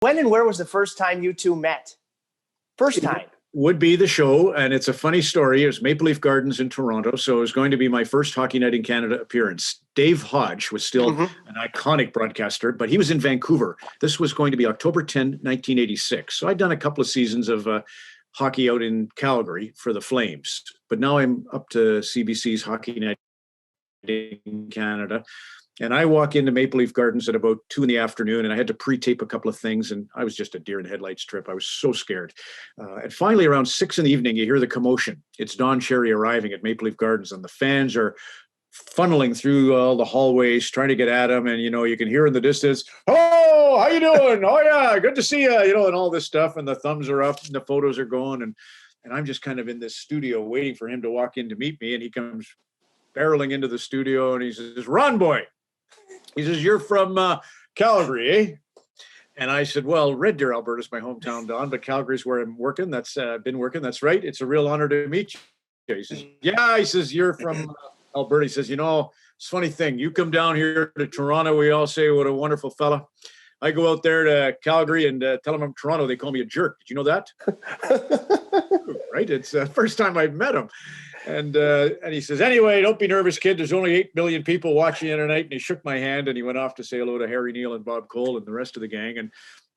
When and where was the first time you two met? First time. Would be the show, and it's a funny story. It was Maple Leaf Gardens in Toronto, so it was going to be my first Hockey Night in Canada appearance. Dave Hodge was still an iconic broadcaster, but he was in Vancouver. This was going to be October 10, 1986. So I'd done a couple of seasons of hockey out in Calgary for the Flames, but now I'm up to CBC's Hockey Night in Canada. And I walk into Maple Leaf Gardens at about 2 p.m, and I had to pre-tape a couple of things, and I was just a deer in headlights trip. I was so scared. And finally, around 6 p.m, you hear the commotion. It's Don Cherry arriving at Maple Leaf Gardens, and the fans are funneling through all the hallways, trying to get at him. And, you can hear in the distance, "Oh, how you doing? Oh, yeah, good to see you," and all this stuff. And the thumbs are up and the photos are going. And I'm just kind of in this studio waiting for him to walk in to meet me. And he comes barreling into the studio and he says, "Ron boy," he says, "you're from Calgary, eh?" And I said, "Well, Red Deer, Alberta is my hometown, Don, but Calgary's where I'm working. That's been working. That's right. It's a real honor to meet you." He says, "Yeah," he says, "you're from Alberta." He says, "It's a funny thing. You come down here to Toronto, we all say what a wonderful fella. I go out there to Calgary and tell them I'm Toronto. They call me a jerk. Did you know that?" Right? It's the first time I've met him. And he says, "Anyway, don't be nervous, kid. There's only 8 million people watching you tonight." And he shook my hand and he went off to say hello to Harry Neal and Bob Cole and the rest of the gang. And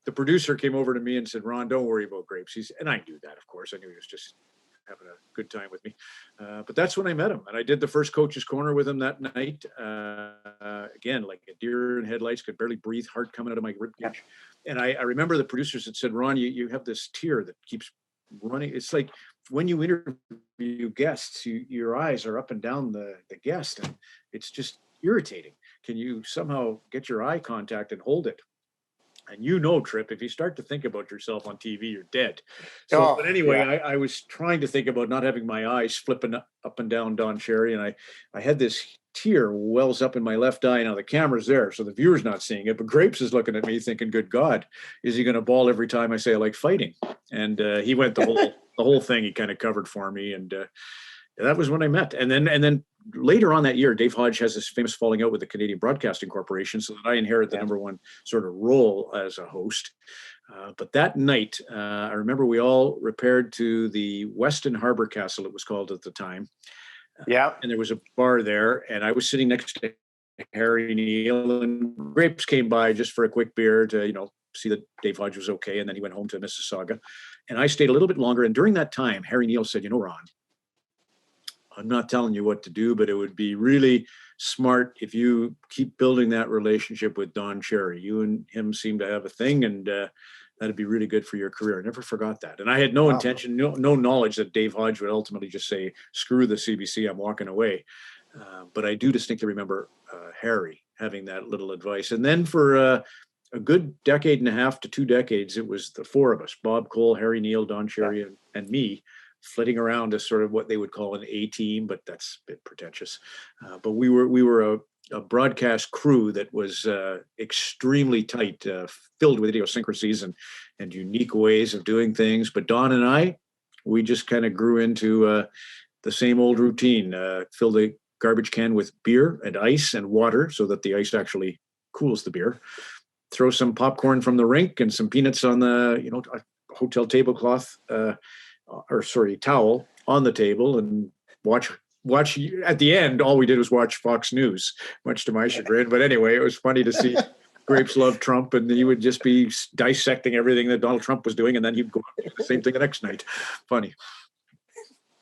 the producer came over to me and said, "Ron, don't worry about Grapes." And I knew that, of course. I knew he was just having a good time with me. But that's when I met him. And I did the first Coach's Corner with him that night. Again, like a deer in headlights, could barely breathe, heart coming out of my ribcage. And I remember the producers had said, "Ron, you have this tear that keeps running." It's like when you interview guests, your eyes are up and down the guest, and it's just irritating. Can you somehow get your eye contact and hold it? And Trip, if you start to think about yourself on TV, you're dead. So, but anyway, I was trying to think about not having my eyes flipping up and down Don Cherry, and I had this tear wells up in my left eye. Now the camera's there, so the viewer's not seeing it, but Grapes is looking at me thinking, "Good God, is he going to bawl every time I say I like fighting?" And he went the whole thing. He kind of covered for me, and that was when I met. And then later on that year, Dave Hodge has this famous falling out with the Canadian Broadcasting Corporation, so that I inherit the number one sort of role as a host. But that night, I remember we all repaired to the Weston Harbor Castle, it was called at the time. And there was a bar there, and I was sitting next to Harry Neal, and Grapes came by just for a quick beer to, see that Dave Hodge was okay, and then he went home to Mississauga. And I stayed a little bit longer, and during that time, Harry Neal said, "Ron, I'm not telling you what to do, but it would be really smart if you keep building that relationship with Don Cherry. You and him seem to have a thing, and that'd be really good for your career." I never forgot that. And I had no intention, no knowledge that Dave Hodge would ultimately just say, "Screw the CBC, I'm walking away." But I do distinctly remember Harry having that little advice. And then for a good decade and a half to 2 decades, it was the four of us, Bob Cole, Harry Neal, Don Cherry, and me, flitting around as sort of what they would call an A team, but that's a bit pretentious. But we were a broadcast crew that was extremely tight, filled with idiosyncrasies and unique ways of doing things. But Don and I, we just kind of grew into the same old routine, fill the garbage can with beer and ice and water so that the ice actually cools the beer, throw some popcorn from the rink and some peanuts on the, a hotel tablecloth, towel on the table, and watch. At the end, all we did was watch Fox News, much to my chagrin. But anyway, it was funny to see Grapes love Trump, and he would just be dissecting everything that Donald Trump was doing, and then he'd go the same thing the next night. Funny.